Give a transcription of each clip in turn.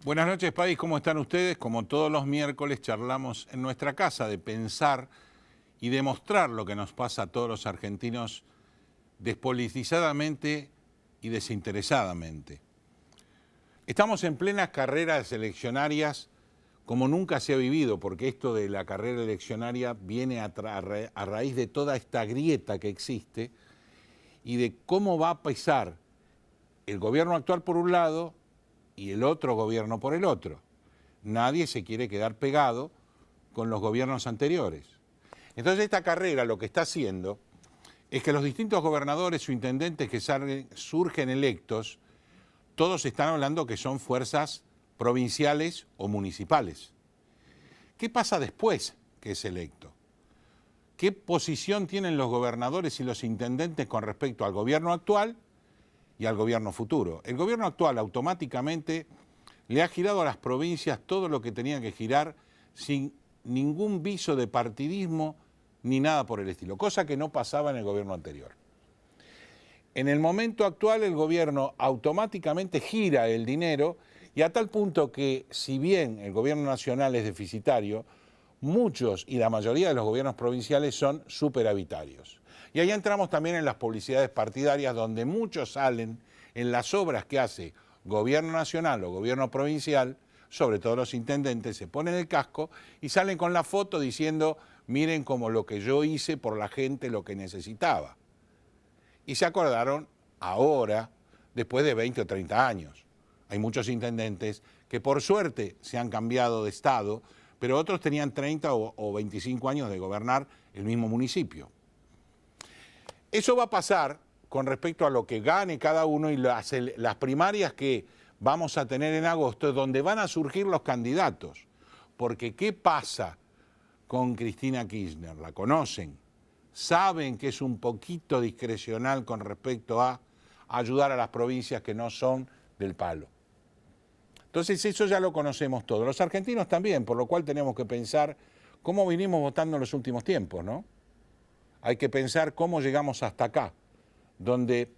Buenas noches, país. ¿Cómo están ustedes? Como todos los miércoles charlamos en nuestra casa de pensar y demostrar lo que nos pasa a todos los argentinos despolitizadamente y desinteresadamente. Estamos en plenas carreras eleccionarias como nunca se ha vivido, porque esto de la carrera eleccionaria viene a raíz de toda esta grieta que existe y de cómo va a pesar el gobierno actual por un lado y el otro gobierno por el otro. Nadie se quiere quedar pegado con los gobiernos anteriores. Entonces esta carrera lo que está haciendo es que los distintos gobernadores o intendentes que surgen electos, todos están hablando que son fuerzas provinciales o municipales. ¿Qué pasa después que es electo? ¿Qué posición tienen los gobernadores y los intendentes con respecto al gobierno actual y al gobierno futuro? El gobierno actual automáticamente le ha girado a las provincias todo lo que tenía que girar sin ningún viso de partidismo ni nada por el estilo, cosa que no pasaba en el gobierno anterior. En el momento actual el gobierno automáticamente gira el dinero y a tal punto que si bien el gobierno nacional es deficitario, muchos y la mayoría de los gobiernos provinciales son superavitarios. Y ahí entramos también en las publicidades partidarias donde muchos salen en las obras que hace gobierno nacional o gobierno provincial, sobre todo los intendentes, se ponen el casco y salen con la foto diciendo, miren como lo que yo hice por la gente, lo que necesitaba. Y se acordaron ahora, después de 20 o 30 años. Hay muchos intendentes que por suerte se han cambiado de estado, pero otros tenían 30 o 25 años de gobernar el mismo municipio. Eso va a pasar con respecto a lo que gane cada uno y las primarias que vamos a tener en agosto, donde van a surgir los candidatos. Porque ¿qué pasa con Cristina Kirchner? La conocen, saben que es un poquito discrecional con respecto a ayudar a las provincias que no son del palo. Entonces eso ya lo conocemos todos. Los argentinos también, por lo cual tenemos que pensar cómo vinimos votando en los últimos tiempos, ¿no? Hay que pensar cómo llegamos hasta acá, donde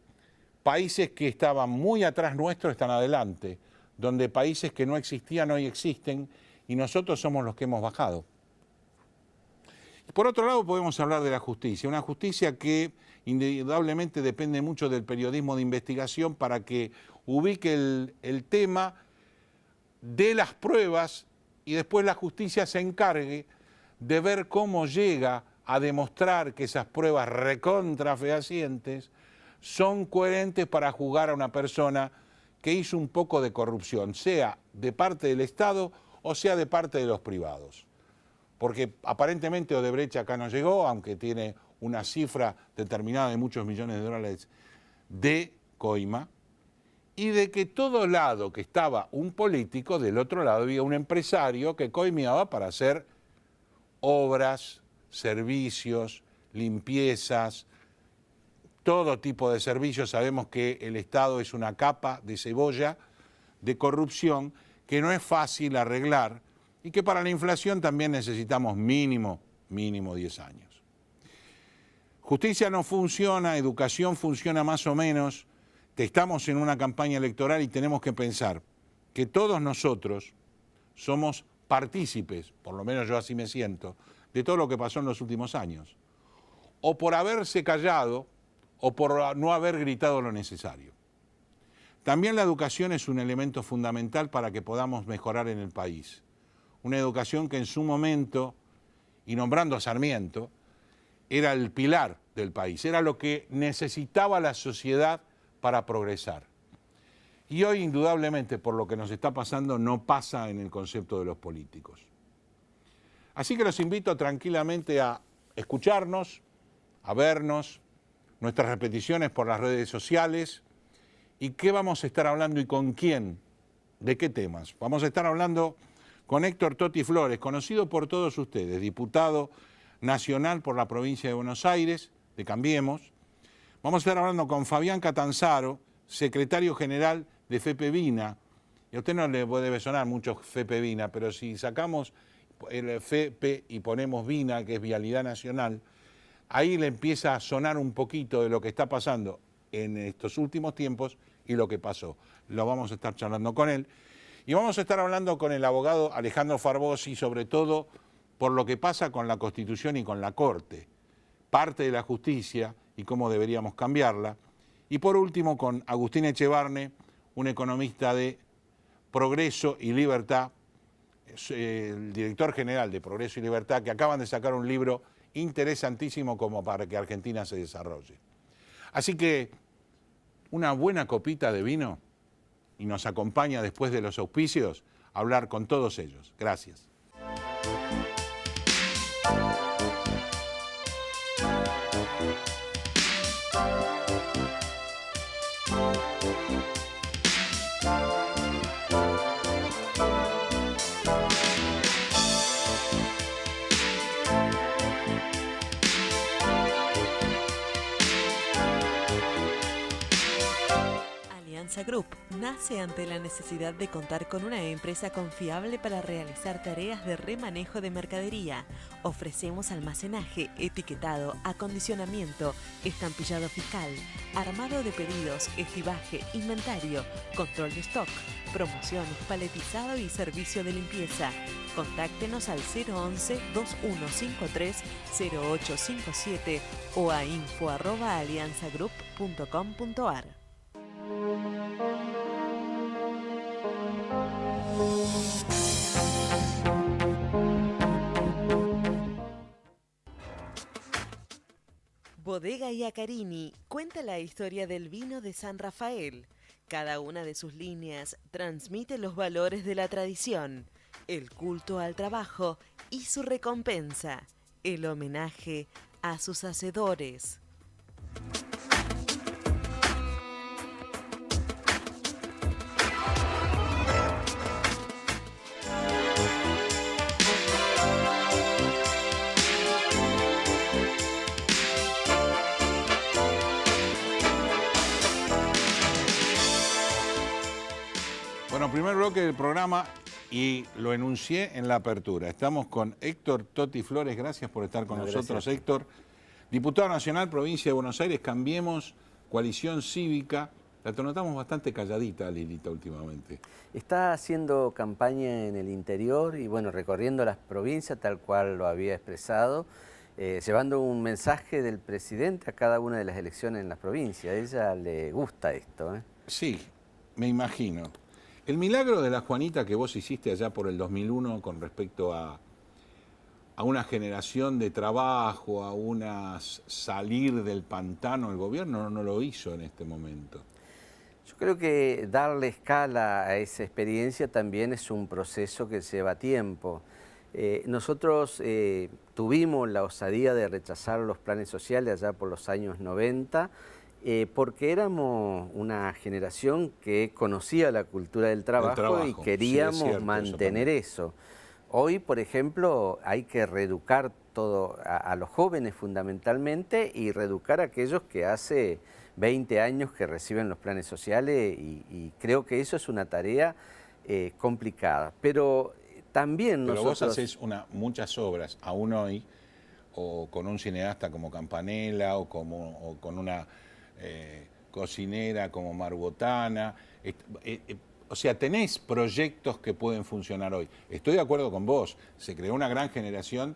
países que estaban muy atrás nuestro están adelante, donde países que no existían hoy existen y nosotros somos los que hemos bajado. Por otro lado podemos hablar de la justicia, una justicia que indudablemente depende mucho del periodismo de investigación para que ubique el tema de las pruebas y después la justicia se encargue de ver cómo llega a demostrar que esas pruebas recontrafehacientes son coherentes para juzgar a una persona que hizo un poco de corrupción, sea de parte del Estado o sea de parte de los privados. Porque aparentemente Odebrecht acá no llegó, aunque tiene una cifra determinada de muchos millones de dólares de coima, y de que todo lado que estaba un político, del otro lado había un empresario que coimeaba para hacer obras, servicios, limpiezas, todo tipo de servicios. Sabemos que el Estado es una capa de cebolla de corrupción que no es fácil arreglar y que para la inflación también necesitamos mínimo 10 años. Justicia no funciona, educación funciona más o menos. Estamos en una campaña electoral y tenemos que pensar que todos nosotros somos partícipes, por lo menos yo así me siento, de todo lo que pasó en los últimos años. O por haberse callado o por no haber gritado lo necesario. También la educación es un elemento fundamental para que podamos mejorar en el país. Una educación que en su momento, y nombrando a Sarmiento, era el pilar del país, era lo que necesitaba la sociedad para progresar. Y hoy, indudablemente, por lo que nos está pasando, no pasa en el concepto de los políticos. Así que los invito tranquilamente a escucharnos, a vernos, nuestras repeticiones por las redes sociales, y qué vamos a estar hablando y con quién, de qué temas. Vamos a estar hablando con Héctor Toti Flores, conocido por todos ustedes, diputado nacional por la provincia de Buenos Aires, de Cambiemos. Vamos a estar hablando con Fabián Catanzaro, secretario general de FEPEVINA. Y a usted no le debe sonar mucho FEPEVINA, pero si sacamos el FEPE y ponemos VINA, que es Vialidad Nacional, ahí le empieza a sonar un poquito de lo que está pasando en estos últimos tiempos y lo que pasó. Lo vamos a estar charlando con él. Y vamos a estar hablando con el abogado Alejandro Farbozzi, sobre todo por lo que pasa con la Constitución y con la Corte, parte de la justicia y cómo deberíamos cambiarla. Y por último, con Agustín Echevarne, un economista de Progreso y Libertad, el director general de Progreso y Libertad, que acaban de sacar un libro interesantísimo como para que Argentina se desarrolle. Así que una buena copita de vino y nos acompaña después de los auspicios a hablar con todos ellos. Gracias. Alianza Group nace ante la necesidad de contar con una empresa confiable para realizar tareas de remanejo de mercadería. Ofrecemos almacenaje, etiquetado, acondicionamiento, estampillado fiscal, armado de pedidos, ejibaje, inventario, control de stock, promociones, paletizado y servicio de limpieza. Contáctenos al 011-2153-0857 o a info@alianzagroup.com.ar. Bodega Iacarini cuenta la historia del vino de San Rafael. Cada una de sus líneas transmite los valores de la tradición, el culto al trabajo y su recompensa, el homenaje a sus hacedores. Bueno, primer bloque del programa y lo enuncié en la apertura. Estamos con Héctor Totti Flores, gracias por estar con nosotros, gracias. Héctor. Diputado Nacional, Provincia de Buenos Aires, Cambiemos, Coalición Cívica. La notamos bastante calladita, Lilita, últimamente. Está haciendo campaña en el interior y, bueno, recorriendo las provincias tal cual lo había expresado, llevando un mensaje del presidente a cada una de las elecciones en las provincias. A ella le gusta esto, ¿eh? Sí, me imagino. El milagro de la Juanita que vos hiciste allá por el 2001 con respecto a una generación de trabajo, a salir del pantano, el gobierno no lo hizo en este momento. Yo creo que darle escala a esa experiencia también es un proceso que lleva tiempo. Nosotros tuvimos la osadía de rechazar los planes sociales allá por los años 90, porque éramos una generación que conocía la cultura del trabajo y queríamos sí, mantener eso. Hoy, por ejemplo, hay que reeducar todo a los jóvenes fundamentalmente y reeducar a aquellos que hace 20 años que reciben los planes sociales y creo que eso es una tarea complicada. Pero también nosotros... Pero vos haces muchas obras, aún hoy, o con un cineasta como Campanella o con una cocinera como Marbotana, o sea, tenés proyectos que pueden funcionar hoy. Estoy de acuerdo con vos, se creó una gran generación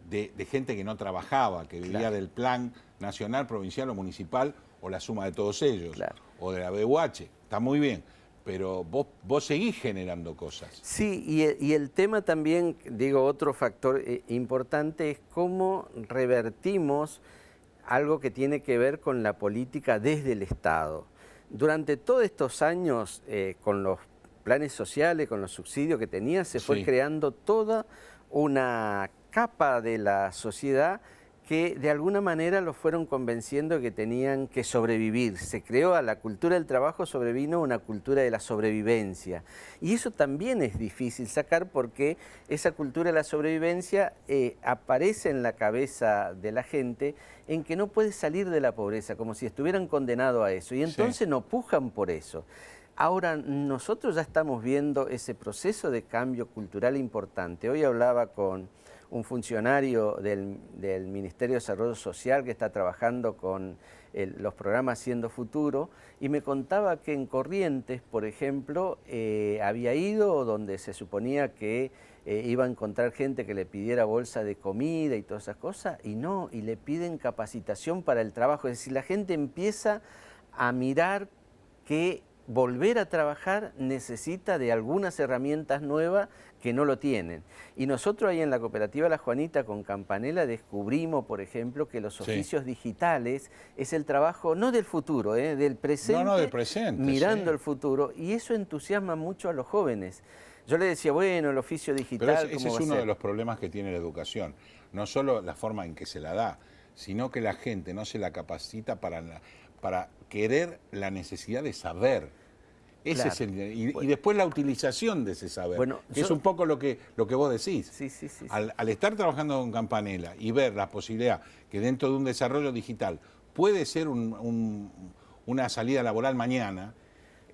de gente que no trabajaba, que vivía del plan nacional, provincial o municipal, o la suma de todos ellos, o de la BUH, está muy bien, pero vos seguís generando cosas. Sí, y el tema también, digo, otro factor importante es cómo revertimos algo que tiene que ver con la política desde el Estado. Durante todos estos años, con los planes sociales, con los subsidios que tenía, se fue creando toda una capa de la sociedad que de alguna manera los fueron convenciendo que tenían que sobrevivir. Se creó a la cultura del trabajo, sobrevino una cultura de la sobrevivencia. Y eso también es difícil sacar porque esa cultura de la sobrevivencia aparece en la cabeza de la gente en que no puede salir de la pobreza, como si estuvieran condenados a eso. Y entonces no pujan por eso. Ahora, nosotros ya estamos viendo ese proceso de cambio cultural importante. Hoy hablaba con un funcionario del Ministerio de Desarrollo Social que está trabajando con los programas Haciendo Futuro, y me contaba que en Corrientes, por ejemplo, había ido donde se suponía que iba a encontrar gente que le pidiera bolsa de comida y todas esas cosas, y no, y le piden capacitación para el trabajo. Es decir, la gente empieza a mirar que volver a trabajar necesita de algunas herramientas nuevas que no lo tienen. Y nosotros ahí en la cooperativa La Juanita con Campanella descubrimos, por ejemplo, que los oficios digitales es el trabajo no del futuro, del presente, No, del presente, mirando sí. el futuro, y eso entusiasma mucho a los jóvenes. Yo le decía, bueno, el oficio digital, Pero ¿cómo ese va es a uno ser? de los problemas que tiene la educación. No solo la forma en que se la da, sino que la gente no se la capacita para querer la necesidad de saber. Ese Claro. es y después la utilización de ese saber, Bueno, que es un poco lo que vos decís. Sí, sí, sí. Al estar trabajando con Campanella y ver la posibilidad que dentro de un desarrollo digital puede ser una salida laboral mañana,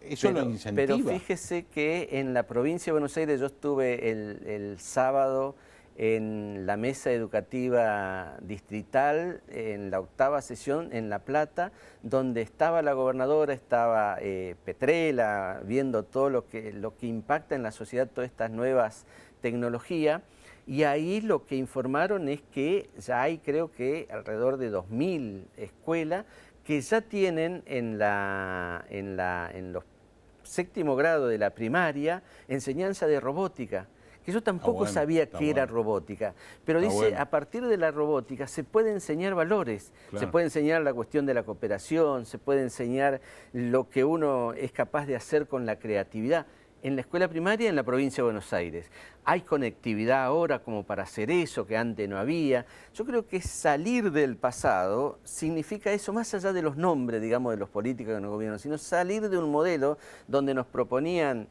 eso lo incentiva. Pero fíjese que en la provincia de Buenos Aires yo estuve el sábado en la mesa educativa distrital, en la 8ª sesión en La Plata, donde estaba la gobernadora, estaba Petrella, viendo todo lo que impacta en la sociedad todas estas nuevas tecnologías, y ahí lo que informaron es que ya hay, creo que alrededor de 2000 escuelas que ya tienen en los 7º grado de la primaria enseñanza de robótica, que yo tampoco sabía qué era robótica, pero dice, a partir de la robótica se puede enseñar valores, se puede enseñar la cuestión de la cooperación, se puede enseñar lo que uno es capaz de hacer con la creatividad. En la escuela primaria en la provincia de Buenos Aires. Hay conectividad ahora como para hacer eso que antes no había. Yo creo que salir del pasado significa eso, más allá de los nombres, digamos, de los políticos que nos gobiernan, sino salir de un modelo donde nos proponían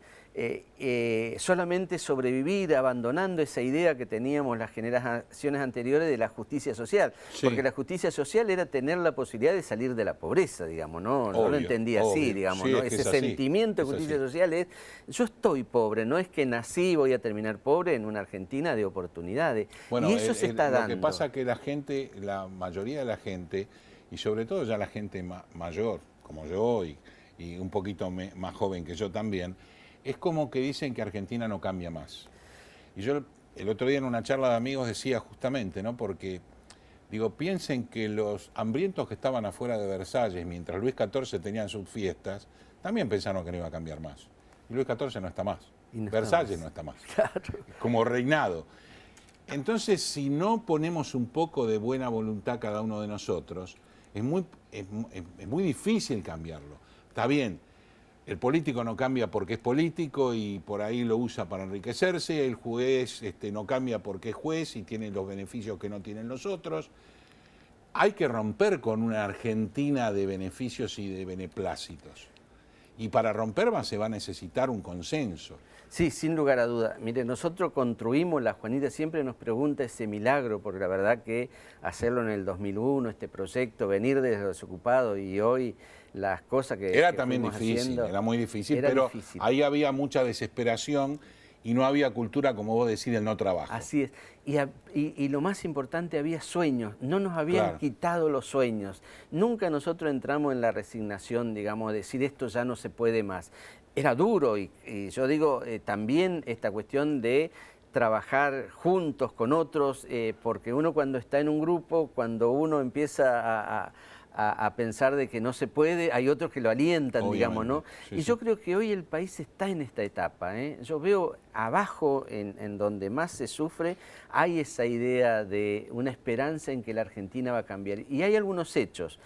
solamente sobrevivir, abandonando esa idea que teníamos las generaciones anteriores de la justicia social. Sí. Porque la justicia social era tener la posibilidad de salir de la pobreza, digamos, ¿no? Obvio, no lo entendía así, digamos, sí, ¿no? Ese sentimiento de justicia social es, yo estoy pobre, no es que nací y voy a terminar pobre en una Argentina de oportunidades. Bueno, y eso se está dando. Lo que pasa es que la gente, la mayoría de la gente, y sobre todo ya la gente mayor, como yo, y un poquito más joven que yo también, es como que dicen que Argentina no cambia más. Y yo el otro día en una charla de amigos decía justamente, ¿no? Porque, digo, piensen que los hambrientos que estaban afuera de Versalles, mientras Luis XIV tenían sus fiestas, también pensaron que no iba a cambiar más. Y Luis XIV no está más. No Versalles no está más. Claro. Como reinado. Entonces, si no ponemos un poco de buena voluntad cada uno de nosotros, es muy difícil cambiarlo. Está bien. El político no cambia porque es político y por ahí lo usa para enriquecerse, el juez no cambia porque es juez y tiene los beneficios que no tienen los otros. Hay que romper con una Argentina de beneficios y de beneplácitos. Y para romper se va a necesitar un consenso. Sí, sin lugar a duda. Mire, nosotros construimos, la Juanita siempre nos pregunta ese milagro, porque la verdad que hacerlo en el 2001, este proyecto, venir desde los desocupados y hoy las cosas que era también difícil, haciendo, era muy difícil, pero difícil. Ahí había mucha desesperación y no había cultura, como vos decís, del no trabajo. Así es. Y lo más importante, había sueños, no nos habían quitado los sueños. Nunca nosotros entramos en la resignación, digamos, de decir esto ya no se puede más. Era duro y yo digo también esta cuestión de trabajar juntos con otros, porque uno cuando está en un grupo, cuando uno empieza a pensar de que no se puede, hay otros que lo alientan, obviamente, digamos, ¿no? Sí, y yo creo que hoy el país está en esta etapa, ¿eh? Yo veo abajo, en donde más se sufre, hay esa idea de una esperanza en que la Argentina va a cambiar. Y hay algunos hechos.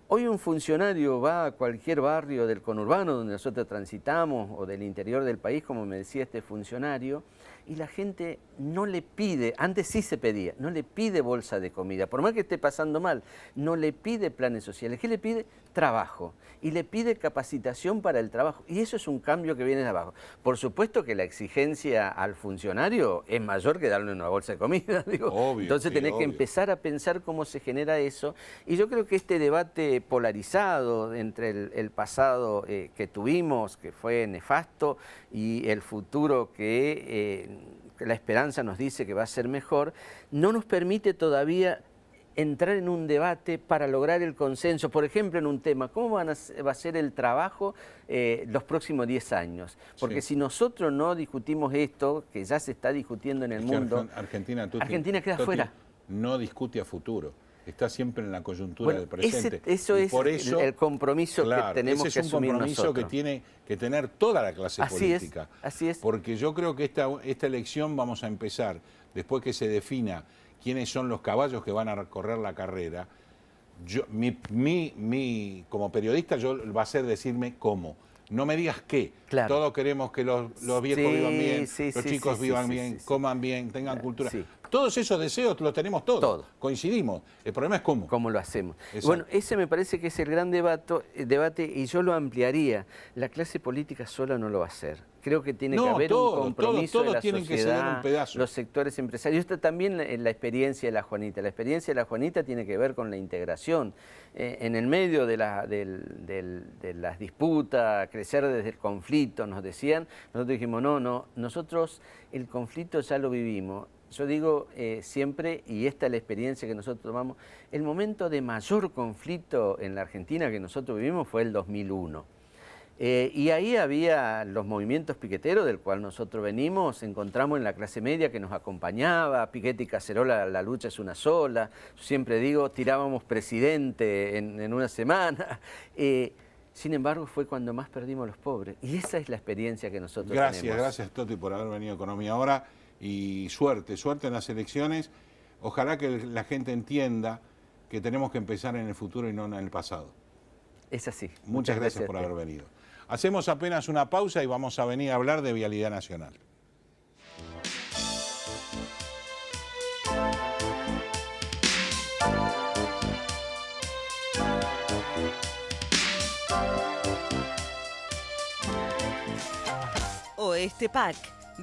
Hoy un funcionario va a cualquier barrio del conurbano donde nosotros transitamos o del interior del país, como me decía este funcionario, y la gente no le pide, antes sí se pedía, no le pide bolsa de comida, por más que esté pasando mal, no le pide planes sociales. ¿Qué le pide? Trabajo. Y le pide capacitación para el trabajo. Y eso es un cambio que viene de abajo. Por supuesto que la exigencia al funcionario es mayor que darle una bolsa de comida, digo. Obvio, entonces tenés que empezar a pensar cómo se genera eso. Y yo creo que este debate polarizado entre el pasado que tuvimos, que fue nefasto, y el futuro que la esperanza nos dice que va a ser mejor, no nos permite todavía entrar en un debate para lograr el consenso, por ejemplo, en un tema, ¿cómo va a ser el trabajo los próximos 10 años? Porque si nosotros no discutimos esto, que ya se está discutiendo en el mundo, Argentina queda fuera. No discute a futuro, está siempre en la coyuntura del presente. Eso es el compromiso que tenemos que asumir nosotros. Ese es un compromiso que tiene que tener toda la clase política. Así es. Porque yo creo que esta elección vamos a empezar, después que se defina quiénes son los caballos que van a recorrer la carrera, como periodista va a ser decirme cómo. No me digas qué. Claro. Todos queremos que los viejos vivan bien, los chicos vivan bien, coman bien, tengan cultura. Sí. Todos esos deseos los tenemos todos. Coincidimos. El problema es cómo. ¿Cómo lo hacemos? Exacto. Bueno, ese me parece que es el gran debate y yo lo ampliaría. La clase política sola no lo va a hacer. Creo que tiene que haber un compromiso de la tienen sociedad, que ceder un pedazo. Los sectores empresarios. Esto también en la experiencia de la Juanita. La experiencia de la Juanita tiene que ver con la integración. En el medio de las disputas, crecer desde el conflicto, nos decían, nosotros dijimos, no, nosotros el conflicto ya lo vivimos. Yo digo siempre, y esta es la experiencia que nosotros tomamos, el momento de mayor conflicto en la Argentina que nosotros vivimos fue el 2001. Y ahí había los movimientos piqueteros del cual nosotros venimos, encontramos en la clase media que nos acompañaba, Piquete y Cacerola, la lucha es una sola, yo siempre digo, tirábamos presidente en una semana. Sin embargo, fue cuando más perdimos los pobres. Y esa es la experiencia que nosotros tenemos. Gracias Toti por haber venido a Economía Ahora. Y suerte en las elecciones. Ojalá que la gente entienda que tenemos que empezar en el futuro y no en el pasado. Es así. Muchas gracias por haber venido. Hacemos apenas una pausa y vamos a venir a hablar de Vialidad Nacional. Oeste PAC,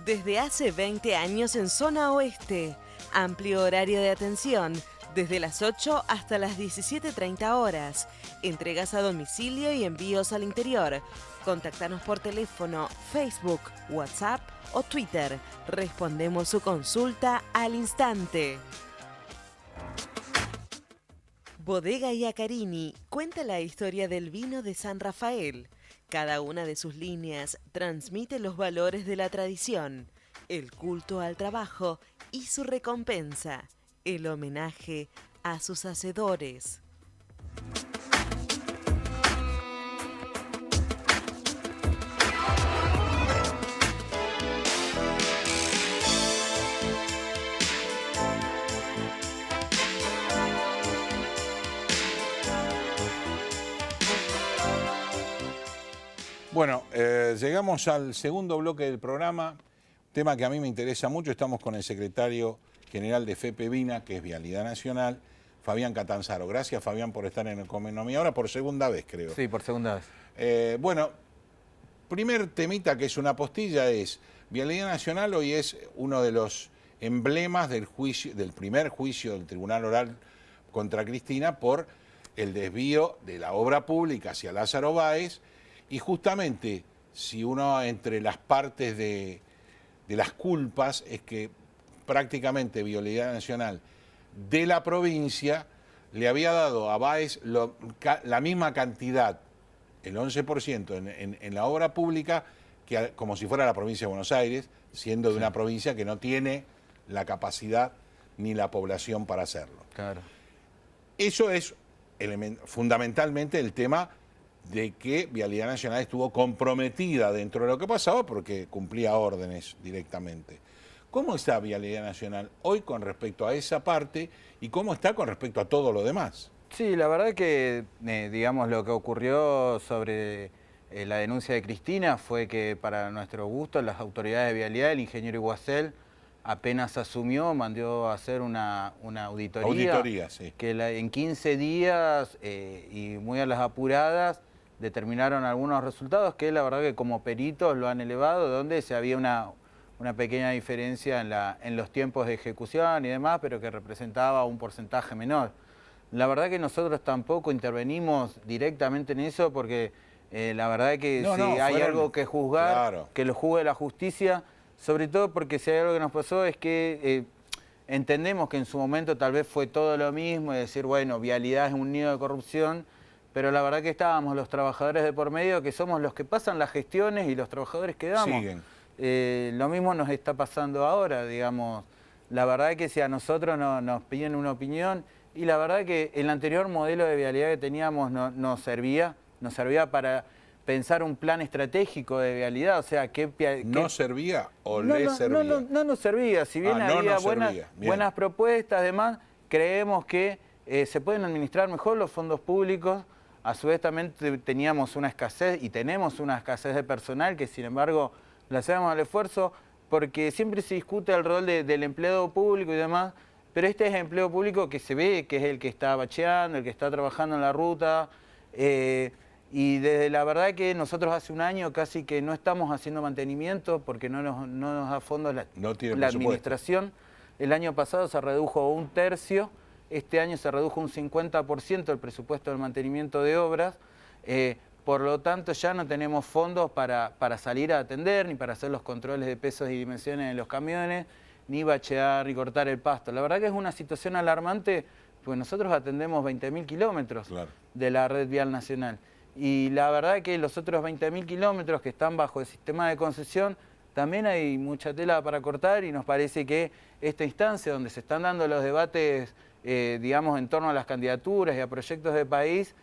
desde hace 20 años en zona oeste. Amplio horario de atención, desde las 8 hasta las 17:30 horas. Entregas a domicilio y envíos al interior. Contactanos por teléfono, Facebook, WhatsApp o Twitter. Respondemos su consulta al instante. Bodega Iacarini cuenta la historia del vino de San Rafael. Cada una de sus líneas transmite los valores de la tradición, el culto al trabajo y su recompensa, el homenaje a sus hacedores. Bueno, llegamos al segundo bloque del programa, tema que a mí me interesa mucho. Estamos con el secretario general de FEPEVINA, que es Vialidad Nacional, Fabián Catanzaro. Gracias, Fabián, por estar en Economía Ahora por segunda vez, creo. Sí, por segunda vez. Bueno, primer temita que es una postilla es, Vialidad Nacional hoy es uno de los emblemas del primer juicio del Tribunal Oral contra Cristina por el desvío de la obra pública hacia Lázaro Báez. Y justamente, si uno entre las partes de las culpas, es que prácticamente Vialidad Nacional de la provincia le había dado a Báez la misma cantidad, el 11% en la obra pública, que como si fuera la provincia de Buenos Aires, siendo de una provincia que no tiene la capacidad ni la población para hacerlo. Claro. Eso es fundamentalmente el tema de que Vialidad Nacional estuvo comprometida dentro de lo que pasaba porque cumplía órdenes directamente. ¿Cómo está Vialidad Nacional hoy con respecto a esa parte y cómo está con respecto a todo lo demás? Sí, la verdad que, digamos, lo que ocurrió sobre la denuncia de Cristina fue que, para nuestro gusto, las autoridades de Vialidad, el ingeniero Iguacel, apenas asumió, mandó a hacer una auditoría. Auditoría, sí. Que en 15 días y muy a las apuradas determinaron algunos resultados que la verdad que como peritos lo han elevado, donde se había una pequeña diferencia en los tiempos de ejecución y demás, pero que representaba un porcentaje menor. La verdad que nosotros tampoco intervenimos directamente en eso porque la verdad que hay algo que juzgar, claro, que lo juzgue la justicia. sobre todo porque si hay algo que nos pasó es que entendemos que en su momento tal vez fue todo lo mismo, y decir, bueno, vialidad es un nido de corrupción, pero la verdad que estábamos los trabajadores de por medio, que somos los que pasan las gestiones y los trabajadores que damos. Siguen. Lo mismo nos está pasando ahora, digamos. La verdad que si a nosotros nos piden una opinión, y la verdad que el anterior modelo de vialidad que teníamos nos servía para pensar un plan estratégico de vialidad, o sea, ¿No servía o le servía? No nos servía, si bien había buenas propuestas, además, creemos que se pueden administrar mejor los fondos públicos. A su vez también teníamos una escasez y tenemos una escasez de personal que sin embargo le hacemos el esfuerzo porque siempre se discute el rol del empleado público y demás, pero este es el empleo público que se ve que es el que está bacheando, el que está trabajando en la ruta, y desde la verdad que nosotros hace un año casi que no estamos haciendo mantenimiento porque no nos da fondos la administración. El año pasado se redujo un tercio. Este año se redujo un 50% el presupuesto del mantenimiento de obras, por lo tanto ya no tenemos fondos para salir a atender, ni para hacer los controles de pesos y dimensiones en los camiones, ni bachear, ni cortar el pasto. La verdad que es una situación alarmante, porque nosotros atendemos 20.000 kilómetros de la red vial nacional. Y la verdad que los otros 20.000 kilómetros que están bajo el sistema de concesión, también hay mucha tela para cortar y nos parece que esta instancia donde se están dando los debates digamos, en torno a las candidaturas y a proyectos de país,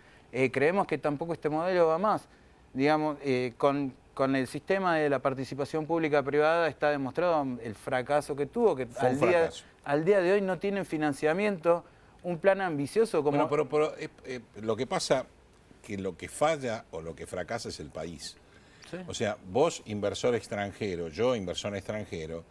creemos que tampoco este modelo va más. Digamos, con el sistema de la participación pública-privada está demostrado el fracaso que tuvo, que al día de hoy no tienen financiamiento, un plan ambicioso como... Bueno, pero lo que pasa, que lo que falla o lo que fracasa es el país. Sí. O sea, vos, inversor extranjero, yo, inversor extranjero,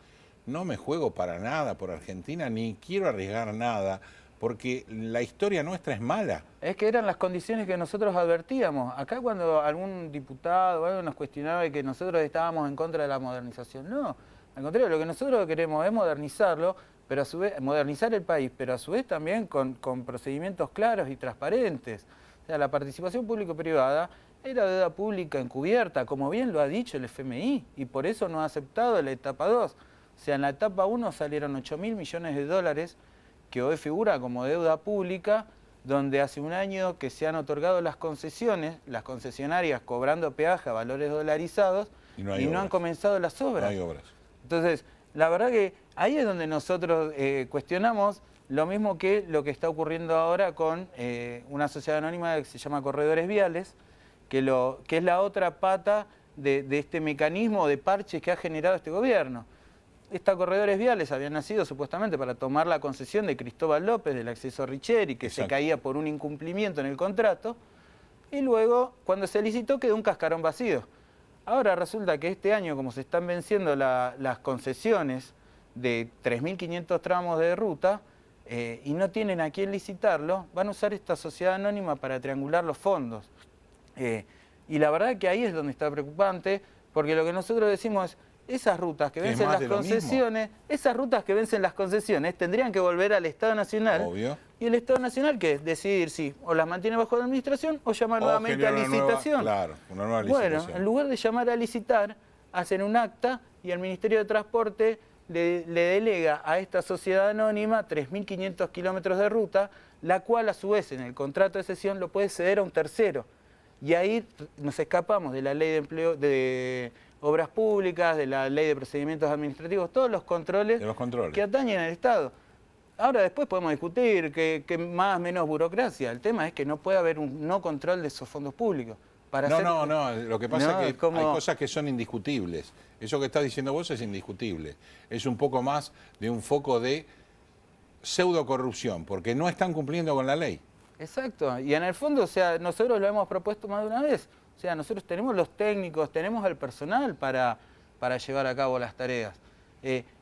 no me juego para nada por Argentina, ni quiero arriesgar nada, porque la historia nuestra es mala. Es que eran las condiciones que nosotros advertíamos. Acá cuando algún diputado o algo nos cuestionaba de que nosotros estábamos en contra de la modernización, no. Al contrario, lo que nosotros queremos es modernizarlo, pero a su vez, modernizar el país, pero a su vez también con procedimientos claros y transparentes. O sea, la participación público-privada era deuda pública encubierta, como bien lo ha dicho el FMI, y por eso no ha aceptado la etapa 2. O sea, en la etapa 1 salieron 8.000 millones de dólares, que hoy figura como deuda pública, donde hace un año que se han otorgado las concesiones, las concesionarias cobrando peaje a valores dolarizados, y no han comenzado las obras. No hay obras. Entonces, la verdad que ahí es donde nosotros cuestionamos lo mismo que lo que está ocurriendo ahora con una sociedad anónima que se llama Corredores Viales, que es la otra pata de este mecanismo de parches que ha generado este gobierno. Estas Corredores Viales habían nacido supuestamente para tomar la concesión de Cristóbal López del acceso a Richeri, que se caía por un incumplimiento en el contrato, y luego, cuando se licitó, quedó un cascarón vacío. Ahora resulta que este año, como se están venciendo las concesiones de 3.500 tramos de ruta, y no tienen a quién licitarlo, van a usar esta sociedad anónima para triangular los fondos. Y la verdad que ahí es donde está preocupante, porque lo que nosotros decimos es, esas rutas que vencen las concesiones, tendrían que volver al Estado Nacional. Obvio. Y el Estado Nacional, ¿qué? Decidir si o las mantiene bajo la administración o llamar nuevamente a licitación. Una nueva licitación. Bueno, en lugar de llamar a licitar, hacen un acta y el Ministerio de Transporte le delega a esta sociedad anónima 3.500 kilómetros de ruta, la cual a su vez en el contrato de cesión lo puede ceder a un tercero. Y ahí nos escapamos de la ley de empleo, de obras públicas, de la ley de procedimientos administrativos, todos los controles que atañen al Estado. Ahora después podemos discutir que más o menos burocracia. El tema es que no puede haber un no control de esos fondos públicos. No, lo que pasa es que hay cosas que son indiscutibles. Eso que estás diciendo vos es indiscutible. Es un poco más de un foco de pseudo corrupción, porque no están cumpliendo con la ley. Exacto, y en el fondo, o sea, nosotros lo hemos propuesto más de una vez. O sea, nosotros tenemos los técnicos, tenemos el personal para llevar a cabo las tareas.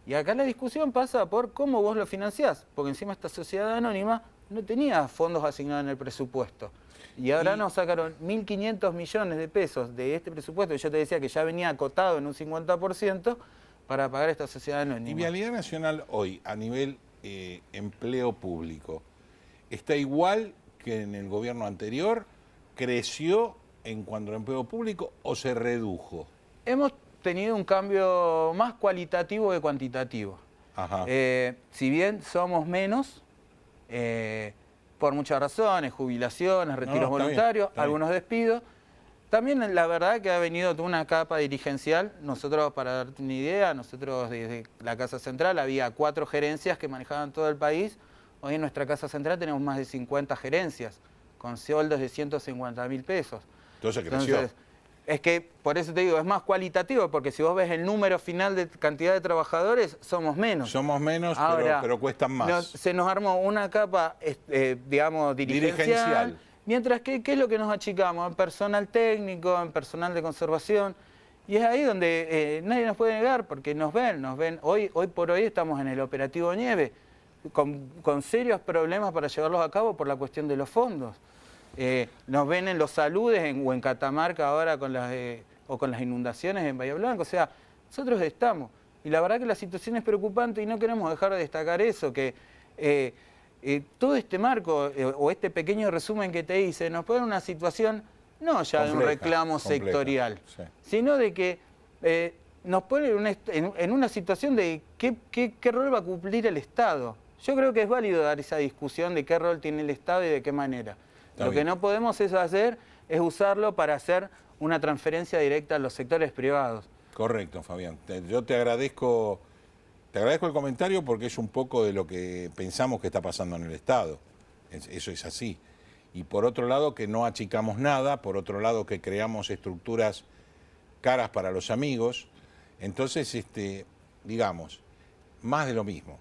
Y acá la discusión pasa por cómo vos lo financiás, porque encima esta sociedad anónima no tenía fondos asignados en el presupuesto. Y ahora nos sacaron 1.500 millones de pesos de este presupuesto, que yo te decía que ya venía acotado en un 50%, para pagar esta sociedad anónima. ¿Y Vialidad Nacional hoy, a nivel empleo público, está igual que en el gobierno anterior? ¿Creció en cuanto al empleo público o se redujo? tenido un cambio más cualitativo que cuantitativo. Ajá. Si bien somos menos, por muchas razones, jubilaciones, retiros está bien, voluntarios, está bien. algunos despidos, también la verdad que ha venido toda una capa dirigencial. Nosotros, para darte una idea, nosotros desde la Casa Central había 4 gerencias que manejaban todo el país. Hoy en nuestra Casa Central tenemos más de 50 gerencias, con sueldos de 150.000 pesos. Entonces creció. Es que, por eso te digo, es más cualitativo, porque si vos ves el número final de cantidad de trabajadores, somos menos. Somos menos, Ahora, pero cuestan más. se nos armó una capa, digamos, dirigencial. Mientras que, ¿qué es lo que nos achicamos? En personal técnico, en personal de conservación. Y es ahí donde nadie nos puede negar, porque nos ven. Hoy por hoy estamos en el operativo Nieve, con serios problemas para llevarlos a cabo por la cuestión de los fondos. Nos ven en los saludes o en Catamarca ahora con las inundaciones en Bahía Blanca. O sea, nosotros estamos. Y la verdad que la situación es preocupante y no queremos dejar de destacar eso, que todo este marco o este pequeño resumen que te hice nos pone en una situación no ya de un reclamo sectorial, sí, sino de que nos pone en una situación de qué rol va a cumplir el Estado. Yo creo que es válido dar esa discusión de qué rol tiene el Estado y de qué manera. Lo que no podemos hacer es usarlo para hacer una transferencia directa a los sectores privados. Correcto, Fabián. Yo te agradezco el comentario porque es un poco de lo que pensamos que está pasando en el Estado. Eso es así. Y por otro lado, que no achicamos nada, por otro lado, que creamos estructuras caras para los amigos. Entonces, digamos, más de lo mismo.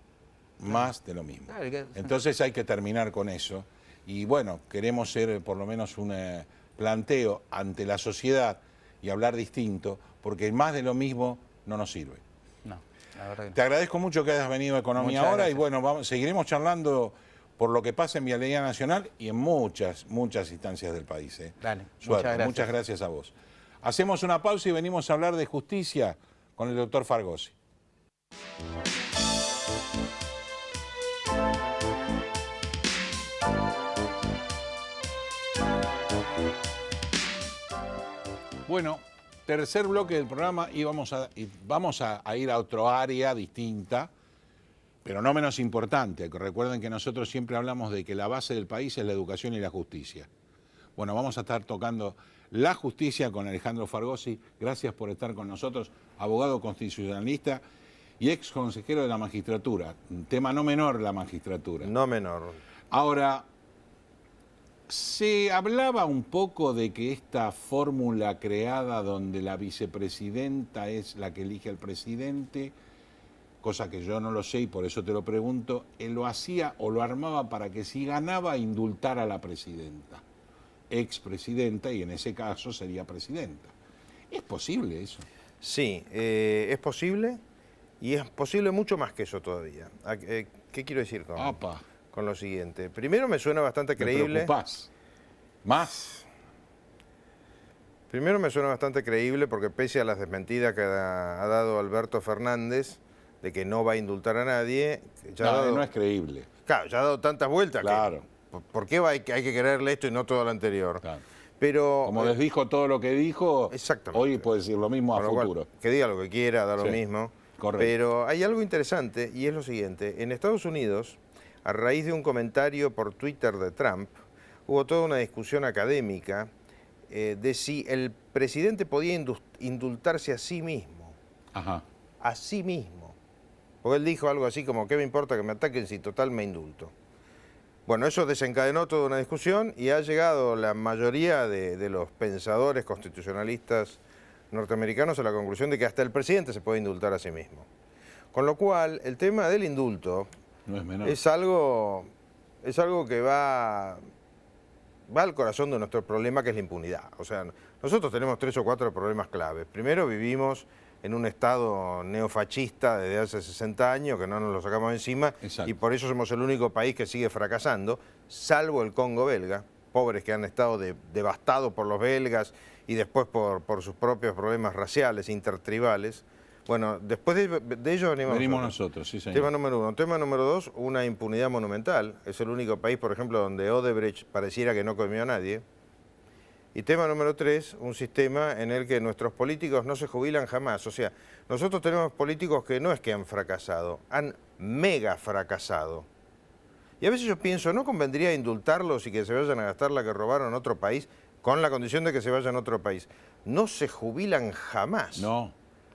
Más de lo mismo. Entonces hay que terminar con eso. Y bueno, queremos ser por lo menos un planteo ante la sociedad y hablar distinto, porque más de lo mismo no nos sirve. No, la verdad que no. Te agradezco mucho que hayas venido a Economía Muchas Ahora gracias. y bueno, seguiremos charlando por lo que pasa en Vialidad Nacional y en muchas instancias del país. Dale, Suerte. muchas gracias A vos. Hacemos una pausa y venimos a hablar de justicia con el doctor Fargosi. Bueno, tercer bloque del programa y vamos a ir a otro área distinta, pero no menos importante. Recuerden que nosotros siempre hablamos de que la base del país es la educación y la justicia. Bueno, vamos a estar tocando la justicia con Alejandro Fargosi. Gracias por estar con nosotros, abogado constitucionalista y ex consejero de la magistratura. Un tema no menor, la magistratura. No menor. Ahora, se hablaba un poco de que esta fórmula creada donde la vicepresidenta es la que elige al presidente, cosa que yo no lo sé y por eso te lo pregunto, él lo hacía o lo armaba para que si ganaba indultara a la presidenta, expresidenta, y en ese caso sería presidenta. ¿Es posible eso? Sí, es posible y es posible mucho más que eso todavía. ¿Qué quiero decir con lo siguiente? Primero me suena bastante creíble. ¿Me preocupás? ¿Más? Primero me suena bastante creíble porque pese a las desmentidas que ha dado Alberto Fernández de que no va a indultar a nadie, No es creíble. Claro, ya ha dado tantas vueltas. Claro. ¿Por qué hay que creerle esto y no todo lo anterior? Claro. Pero, como les dijo todo lo que dijo, hoy puede decir lo mismo a futuro. Cual, que diga lo que quiera, da lo sí, mismo. Correcto. Pero hay algo interesante y es lo siguiente. En Estados Unidos, a raíz de un comentario por Twitter de Trump, hubo toda una discusión académica de si el presidente podía indultarse a sí mismo. Ajá. A sí mismo. Porque él dijo algo así como, ¿qué me importa que me ataquen si total me indulto? Bueno, eso desencadenó toda una discusión y ha llegado la mayoría de los pensadores constitucionalistas norteamericanos a la conclusión de que hasta el presidente se puede indultar a sí mismo. Con lo cual, el tema del indulto no es menor. Es algo que va al corazón de nuestro problema, que es la impunidad. O sea, nosotros tenemos 3 o 4 problemas claves. Primero, vivimos en un estado neofascista desde hace 60 años, que no nos lo sacamos encima. Exacto. Y por eso somos el único país que sigue fracasando, salvo el Congo belga, pobres que han estado devastados por los belgas y después por sus propios problemas raciales, intertribales. Bueno, después de ello venimos nosotros, sí, señor. Tema número 1. Tema número 2, una impunidad monumental. Es el único país, por ejemplo, donde Odebrecht pareciera que no comió a nadie. Y tema número 3, un sistema en el que nuestros políticos no se jubilan jamás. O sea, nosotros tenemos políticos que no es que han fracasado, han mega fracasado. Y a veces yo pienso, ¿no convendría indultarlos y que se vayan a gastar la que robaron en otro país con la condición de que se vayan a otro país? No se jubilan jamás. No.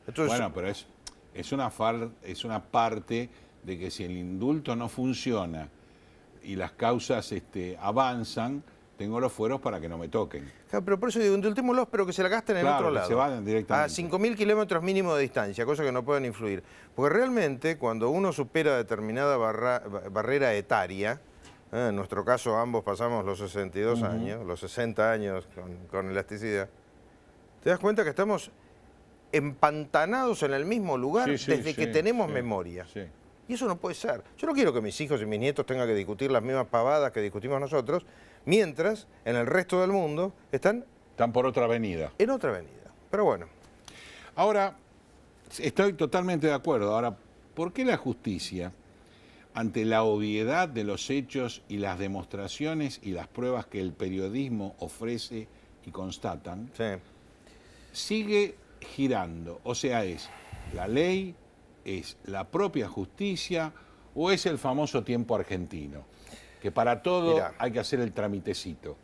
Entonces, bueno, pero es una parte de que si el indulto no funciona y las causas avanzan, tengo los fueros para que no me toquen. Claro, pero por eso digo, indultémoslos, pero que se la gasten en otro lado. Que se vayan directamente. A 5.000 kilómetros mínimo de distancia, cosa que no pueden influir. Porque realmente, cuando uno supera determinada barrera etaria, en nuestro caso ambos pasamos los 62 años, los 60 años con elasticidad, te das cuenta que estamos empantanados en el mismo lugar desde que tenemos memoria. Sí. Y eso no puede ser. Yo no quiero que mis hijos y mis nietos tengan que discutir las mismas pavadas que discutimos nosotros, mientras en el resto del mundo están por otra avenida. en otra avenida. Pero bueno. Ahora, estoy totalmente de acuerdo. Ahora, ¿por qué la justicia, ante la obviedad de los hechos y las demostraciones y las pruebas que el periodismo ofrece y constatan, sigue girando? O sea, ¿es la ley, es la propia justicia o es el famoso tiempo argentino? Que para todo hay que hacer el tramitecito.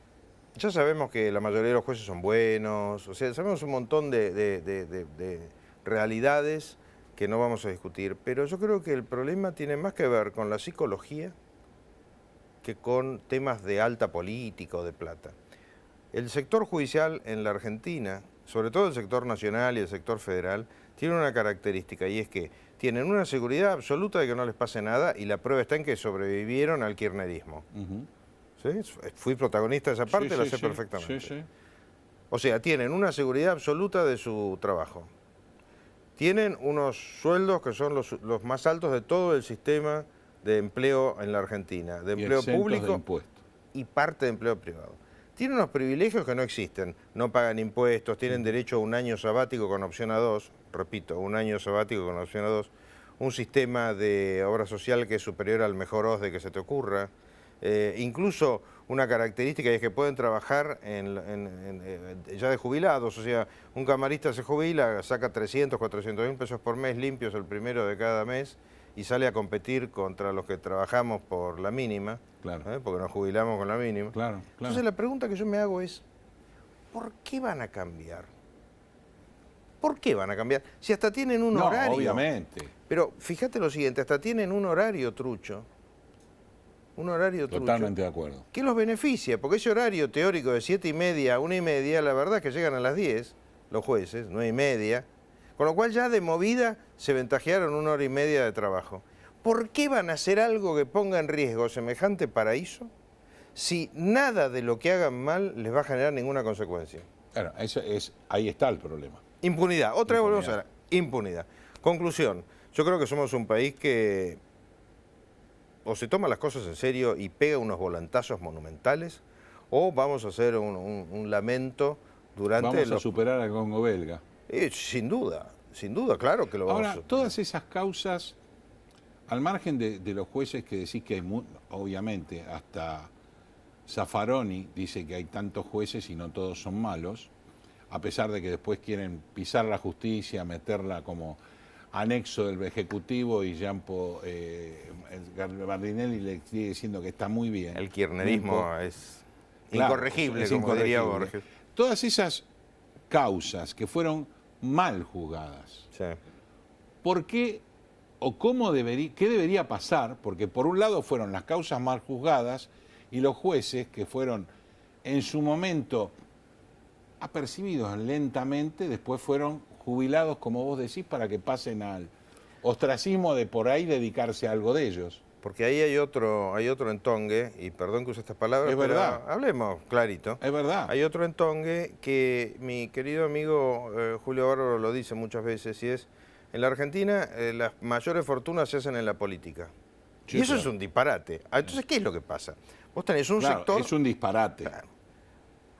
Ya sabemos que la mayoría de los jueces son buenos, o sea, sabemos un montón de realidades que no vamos a discutir, pero yo creo que el problema tiene más que ver con la psicología que con temas de alta política o de plata. El sector judicial en la Argentina, sobre todo el sector nacional y el sector federal, tiene una característica y es que tienen una seguridad absoluta de que no les pase nada y la prueba está en que sobrevivieron al kirchnerismo. ¿Sí? Fui protagonista de esa parte, lo sé perfectamente. O sea, tienen una seguridad absoluta de su trabajo. Tienen unos sueldos que son los más altos de todo el sistema de empleo en la Argentina, de empleo público y parte de empleo privado. Tienen unos privilegios que no existen, no pagan impuestos, tienen derecho a un año sabático con opción a 2, repito, un año sabático con opción a 2, un sistema de obra social que es superior al mejor OSDE que se te ocurra, incluso una característica es que pueden trabajar ya de jubilados, o sea, un camarista se jubila, saca 300, 400 mil pesos por mes limpios el primero de cada mes y sale a competir contra los que trabajamos por la mínima, porque nos jubilamos con la mínima. Entonces la pregunta que yo me hago es, ¿por qué van a cambiar? ¿Por qué van a cambiar? Si hasta tienen un horario. Obviamente. Pero fíjate lo siguiente, hasta tienen un horario trucho. Un horario trucho. Totalmente de acuerdo. ¿Qué los beneficia? Porque ese horario teórico de 7:30 a 1:30, la verdad es que llegan a las 10, los jueces, 9:30, con lo cual ya de movida se ventajearon 1 hora y media de trabajo. ¿Por qué van a hacer algo que ponga en riesgo semejante paraíso si nada de lo que hagan mal les va a generar ninguna consecuencia? Claro, ahí está el problema. Impunidad. Otra vez volvemos a la impunidad. Conclusión. Yo creo que somos un país que o se toma las cosas en serio y pega unos volantazos monumentales, o vamos a hacer un lamento durante... Vamos a superar al Congo belga. Sin duda, claro que lo vamos a... Ahora, todas esas causas, al margen de los jueces que decís que hay, obviamente, hasta Zaffaroni dice que hay tantos jueces y no todos son malos, a pesar de que después quieren pisar la justicia, meterla como anexo del Ejecutivo y Bardinelli le sigue diciendo que está muy bien. El kirchnerismo es incorregible, como diría Borges. Todas esas causas que fueron mal juzgadas, ¿por qué o qué debería pasar? Porque por un lado fueron las causas mal juzgadas y los jueces que fueron en su momento apercibidos lentamente, después fueron jubilados, como vos decís, para que pasen al ostracismo de por ahí dedicarse a algo de ellos. Porque ahí hay otro entongue, y perdón que use estas palabras, es verdad. Pero hablemos clarito. Es verdad. Hay otro entongue que mi querido amigo Julio Bárbaro lo dice muchas veces, y es, en la Argentina las mayores fortunas se hacen en la política. Y eso es un disparate. Entonces, ¿qué es lo que pasa? Vos tenés un sector... es un disparate.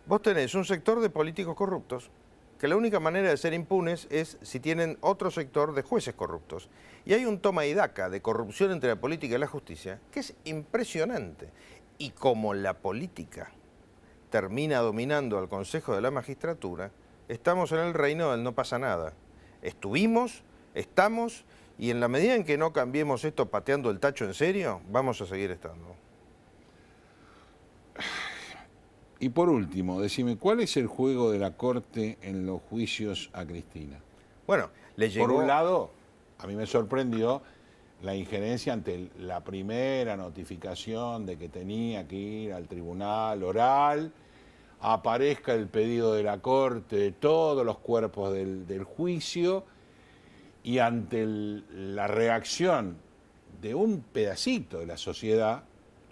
Vos tenés un sector de políticos corruptos que la única manera de ser impunes es si tienen otro sector de jueces corruptos. Y hay un toma y daca de corrupción entre la política y la justicia que es impresionante. Y como la política termina dominando al Consejo de la Magistratura, estamos en el reino del no pasa nada. Estuvimos, estamos, y en la medida en que no cambiemos esto pateando el tacho en serio, vamos a seguir estando. Y por último, decime, ¿cuál es el juego de la Corte en los juicios a Cristina? Bueno, le llegó... Por un lado, a mí me sorprendió la injerencia ante la primera notificación de que tenía que ir al tribunal oral, aparezca el pedido de la Corte de todos los cuerpos del juicio, y ante la reacción de un pedacito de la sociedad,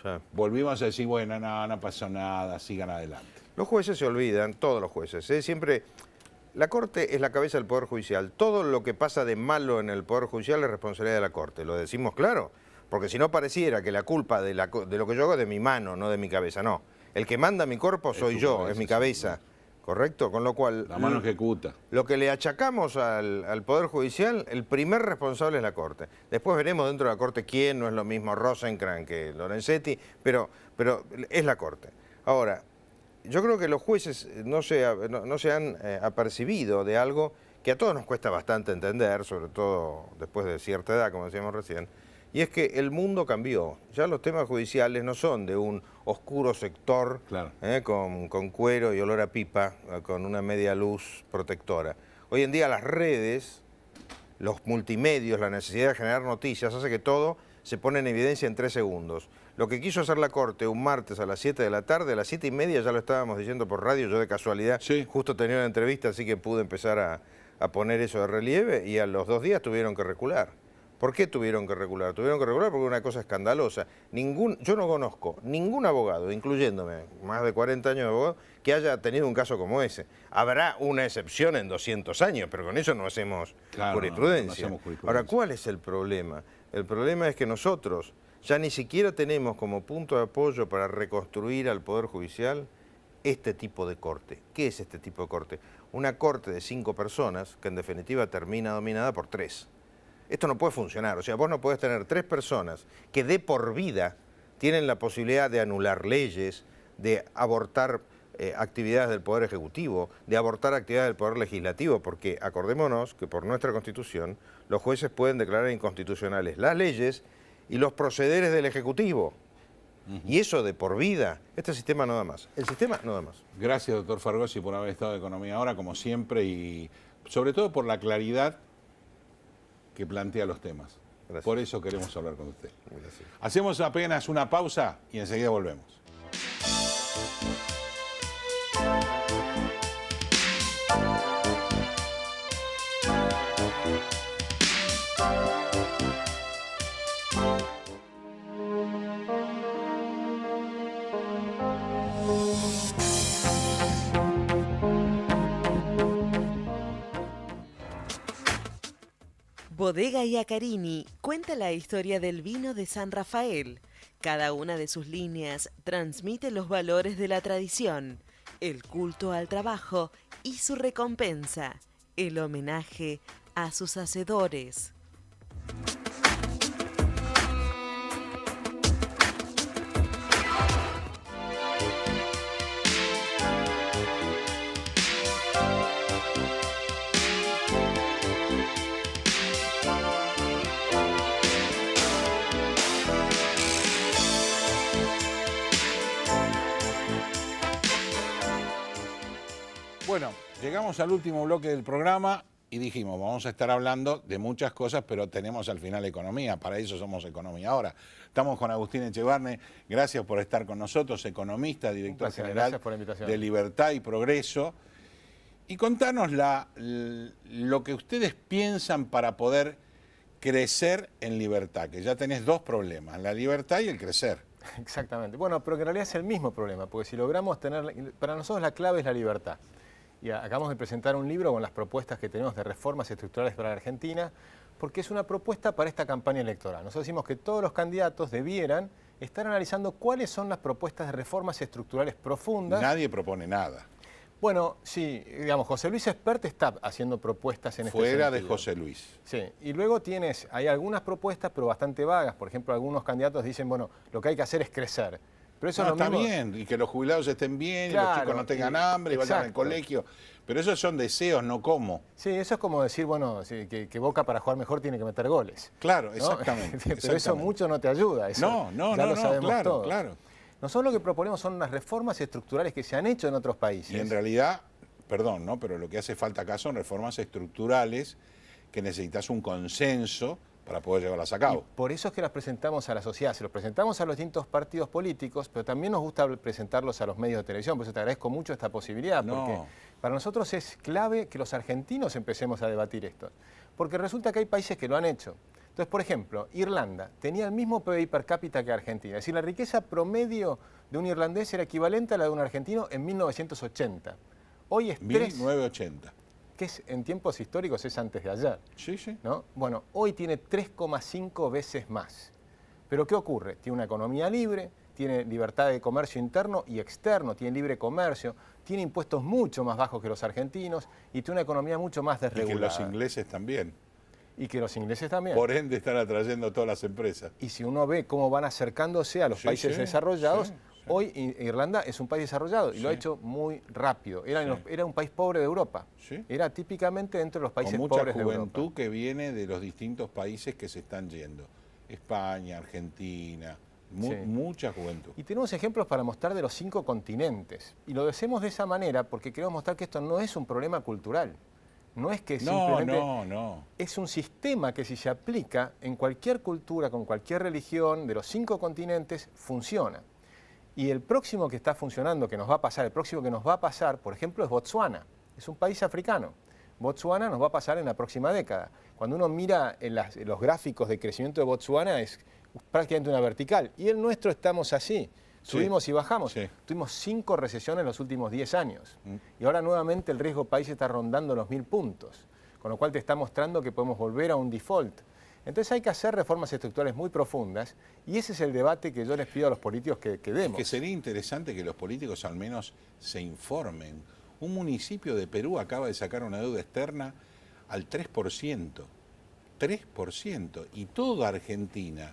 Sí. volvimos a decir, bueno, no pasó nada, sigan adelante. Los jueces se olvidan, todos los jueces, ¿eh? Siempre... La Corte es la cabeza del Poder Judicial. Todo lo que pasa de malo en el Poder Judicial es responsabilidad de la Corte. ¿Lo decimos claro? Porque si no pareciera que la culpa de lo que yo hago es de mi mano, no de mi cabeza. No. El que manda mi cuerpo soy yo, es mi cabeza. ¿Correcto? Con lo cual... La mano ejecuta. Lo que le achacamos al Poder Judicial, el primer responsable es la Corte. Después veremos dentro de la Corte quién, no es lo mismo Rosenkrantz que Lorenzetti, pero es la Corte. Ahora, yo creo que los jueces no se han apercibido de algo que a todos nos cuesta bastante entender, sobre todo después de cierta edad, como decíamos recién, y es que el mundo cambió. Ya los temas judiciales no son de un oscuro sector, Claro. Con cuero y olor a pipa, con una media luz protectora. Hoy en día las redes, los multimedios, la necesidad de generar noticias, hace que todo se pone en evidencia en 3 segundos. Lo que quiso hacer la Corte un martes a las 7 de la tarde, a las 7:30 ya lo estábamos diciendo por radio, yo de casualidad Sí. justo tenía una entrevista, así que pude empezar a poner eso de relieve, y a los 2 días tuvieron que recular. ¿Por qué tuvieron que recular? Tuvieron que recular porque una cosa escandalosa. Yo no conozco ningún abogado, incluyéndome, más de 40 años de abogado, que haya tenido un caso como ese. Habrá una excepción en 200 años, pero con eso no hacemos Claro, jurisprudencia. no hacemos jurisprudencia. Ahora, ¿cuál es el problema? El problema es que nosotros ya ni siquiera tenemos como punto de apoyo para reconstruir al Poder Judicial este tipo de corte. ¿Qué es este tipo de corte? Una corte de 5 personas que en definitiva termina dominada por 3. Esto no puede funcionar. O sea, vos no podés tener 3 personas que de por vida tienen la posibilidad de anular leyes, de abortar actividades del Poder Ejecutivo, de abortar actividades del Poder Legislativo, porque acordémonos que por nuestra Constitución los jueces pueden declarar inconstitucionales las leyes y los procederes del Ejecutivo. Y eso de por vida, este sistema no da más. El sistema no da más. Gracias, doctor Fargosi, por haber estado de Economía Ahora, como siempre, y sobre todo por la claridad que plantea los temas. Gracias. Por eso queremos hablar con usted. Gracias. Hacemos apenas una pausa y enseguida volvemos. Bodega Iacarini cuenta la historia del vino de San Rafael. Cada una de sus líneas transmite los valores de la tradición, el culto al trabajo y su recompensa, el homenaje a sus hacedores. Bueno, llegamos al último bloque del programa y dijimos, vamos a estar hablando de muchas cosas, pero tenemos al final economía, para eso somos Economía Ahora. Estamos con Agustín Echevarne, gracias por estar con nosotros, economista, director placer, general gracias por la invitación. de Libertad y Progreso. Y contanos lo que ustedes piensan para poder crecer en libertad, que ya tenés 2 problemas, la libertad y el crecer. Exactamente. Bueno, pero que en realidad es el mismo problema, porque si logramos tener... Para nosotros la clave es la libertad. Y acabamos de presentar un libro con las propuestas que tenemos de reformas estructurales para la Argentina, porque es una propuesta para esta campaña electoral. Nosotros decimos que todos los candidatos debieran estar analizando cuáles son las propuestas de reformas estructurales profundas. Nadie propone nada. Bueno, sí, digamos, José Luis Espert está haciendo propuestas en este sentido. Fuera de José Luis. Sí, y luego hay algunas propuestas, pero bastante vagas. Por ejemplo, algunos candidatos dicen, bueno, lo que hay que hacer es crecer. Pero eso No, es lo está mismo. bien, y que los jubilados estén bien, y los Claro, chicos no tengan y- hambre, y vayan al exacto. colegio. Pero esos son deseos, no cómo. Sí, eso es como decir, bueno, sí, que Boca para jugar mejor tiene que meter goles. Claro, ¿no? exactamente. Pero eso exactamente. mucho no te ayuda. Eso No, ya lo sabemos claro, todos. claro. Nosotros lo que proponemos son unas reformas estructurales que se han hecho en otros países. Y en realidad, perdón, ¿no? Pero lo que hace falta acá son reformas estructurales que necesitas un consenso para poder llevarlas a cabo. Por eso es que las presentamos a la sociedad, se los presentamos a los distintos partidos políticos, pero también nos gusta presentarlos a los medios de televisión, por eso te agradezco mucho esta posibilidad, No. porque para nosotros es clave que los argentinos empecemos a debatir esto, porque resulta que hay países que lo han hecho. Entonces, por ejemplo, Irlanda tenía el mismo PBI per cápita que Argentina, es decir, la riqueza promedio de un irlandés era equivalente a la de un argentino en 1980. Hoy es 1980. que es, en tiempos históricos es antes de ayer. Sí, sí. ¿No? Bueno, hoy tiene 3,5 veces más. Pero ¿qué ocurre? Tiene una economía libre, tiene libertad de comercio interno y externo, tiene libre comercio, tiene impuestos mucho más bajos que los argentinos y tiene una economía mucho más Y que desregulada. los ingleses también. Y que los ingleses también. Por ende están atrayendo todas las empresas. Y si uno ve cómo van acercándose a los Sí, países sí, desarrollados, sí, sí. hoy Irlanda es un país desarrollado y lo ha Sí. hecho muy rápido. Era, Sí. era un país pobre de Europa. Sí. Era típicamente dentro de los países Con mucha pobres de Europa. juventud que viene de los distintos países que se están yendo. España, Argentina, Sí. mucha juventud. Y tenemos ejemplos para mostrar de los 5 continentes. Y lo hacemos de esa manera porque queremos mostrar que esto no es un problema cultural. No es que No, simplemente... no. Es un sistema que si se aplica en cualquier cultura, con cualquier religión, de los 5 continentes, funciona. Y el próximo que está funcionando, que nos va a pasar, el próximo que nos va a pasar, por ejemplo, es Botsuana. Es un país africano. Botsuana nos va a pasar en la próxima década. Cuando uno mira en los gráficos de crecimiento de Botsuana es prácticamente una vertical. Y el nuestro estamos así. Sí. Subimos y bajamos. Sí. Tuvimos 5 recesiones en los últimos 10 años. Mm. Y ahora nuevamente el riesgo país está rondando los 1000 puntos. Con lo cual te está mostrando que podemos volver a un default. Entonces hay que hacer reformas estructurales muy profundas y ese es el debate que yo les pido a los políticos que demos. Que sería interesante que los políticos al menos se informen. Un municipio de Perú acaba de sacar una deuda externa al 3%. 3%. Y toda Argentina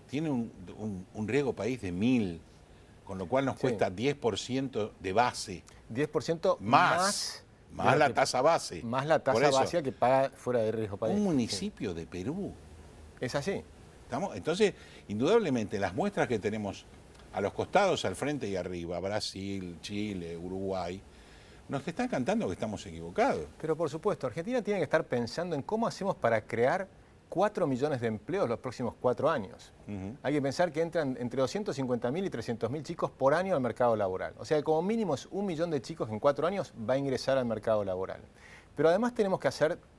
tiene un riesgo país de 1000, con lo cual nos Sí. cuesta 10% de base. 10% Más de lo la que- tasa base. Más la Por tasa eso, básica que paga fuera de riesgo país. un municipio de Perú. Sí. Es así. Entonces, indudablemente, las muestras que tenemos a los costados, al frente y arriba, Brasil, Chile, Uruguay, nos están cantando que estamos equivocados. Pero por supuesto, Argentina tiene que estar pensando en cómo hacemos para crear 4 millones de empleos los próximos 4 años. Ujú. Hay que pensar que entran entre 250.000 y 300.000 chicos por año al mercado laboral. O sea, que como mínimo es 1 millón de chicos que en 4 años va a ingresar al mercado laboral. Pero además tenemos que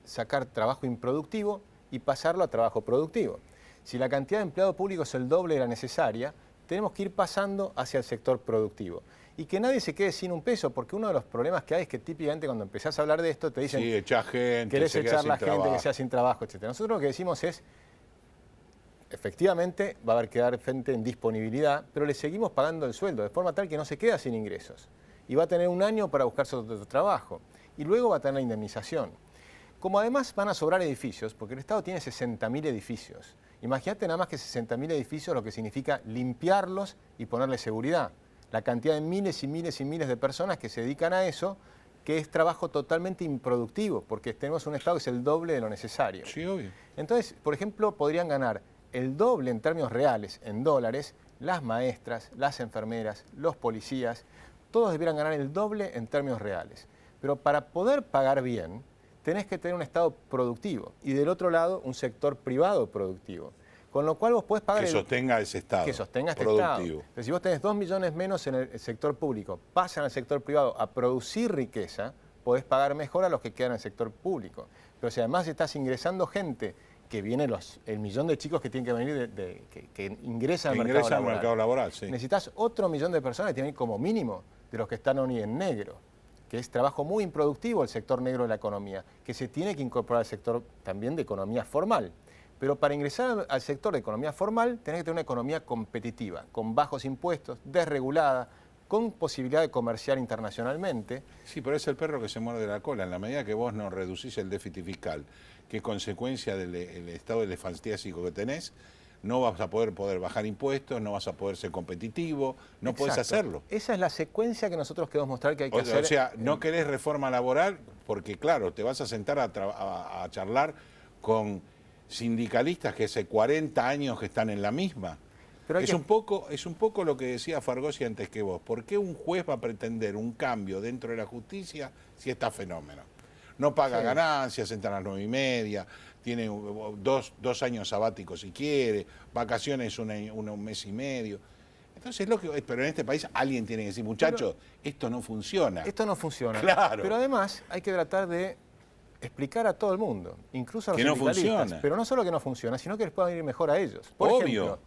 sacar trabajo improductivo y pasarlo a trabajo productivo. Si la cantidad de empleado público es el doble de la necesaria, tenemos que ir pasando hacia el sector productivo. Y que nadie se quede sin un peso, porque uno de los problemas que hay es que típicamente cuando empezás a hablar de esto te dicen... Sí, echar gente, Querés se queda echar sin la gente trabajo. que sea sin trabajo, etc. Nosotros lo que decimos es, efectivamente, va a haber que dar gente en disponibilidad, pero le seguimos pagando el sueldo, de forma tal que no se queda sin ingresos. Y va a tener un año para buscarse otro trabajo. Y luego va a tener la indemnización. Como además van a sobrar edificios, porque el Estado tiene 60.000 edificios. Imagínate nada más que 60.000 edificios, lo que significa limpiarlos y ponerle seguridad. La cantidad de miles y miles y miles de personas que se dedican a eso, que es trabajo totalmente improductivo, porque tenemos un Estado que es el doble de lo necesario. Sí, obvio. Entonces, por ejemplo, podrían ganar el doble en términos reales, en dólares, las maestras, las enfermeras, los policías, todos debieran ganar el doble en términos reales. Pero para poder pagar bien, tenés que tener un Estado productivo y del otro lado un sector privado productivo. Con lo cual vos podés pagar Que sostenga ese Estado. que sostenga este productivo. Estado. Pero si vos tenés 2 millones menos en el sector público, pasan al sector privado a producir riqueza, podés pagar mejor a los que quedan en el sector público. Pero si además estás ingresando gente, que viene el millón de chicos que tienen que venir, que ingresan Que al mercado ingresa al laboral, mercado laboral, sí. necesitas otro millón de personas que tienen que ir como mínimo de los que están hoy en negro, que es trabajo muy improductivo el sector negro de la economía, que se tiene que incorporar al sector también de economía formal. Pero para ingresar al sector de economía formal, tenés que tener una economía competitiva, con bajos impuestos, desregulada, con posibilidad de comerciar internacionalmente. Sí, pero es el perro que se muerde la cola. En la medida que vos no reducís el déficit fiscal, que es consecuencia del el estado elefantiásico que tenés, no vas a poder bajar impuestos, no vas a poder ser competitivo, no puedes Exacto. hacerlo. Esa es la secuencia que nosotros queremos mostrar que hay que hacer. O sea, no querés reforma laboral porque, claro, te vas a sentar a charlar con sindicalistas que hace 40 años que están en la misma. Pero hay Es un poco lo que decía Fargosi antes que vos. ¿Por qué un juez va a pretender un cambio dentro de la justicia si está fenómeno? No paga ganancias, entra a las 9:30, tiene dos años sabáticos si quiere, vacaciones un mes y medio. Entonces, pero en este país alguien tiene que decir, muchachos, esto no funciona. Esto no funciona. Claro. Pero además hay que tratar de explicar a todo el mundo, incluso a los Que no sindicalistas. funciona. Pero no solo que no funciona, sino que les pueda ir mejor a ellos. Por Obvio. ejemplo,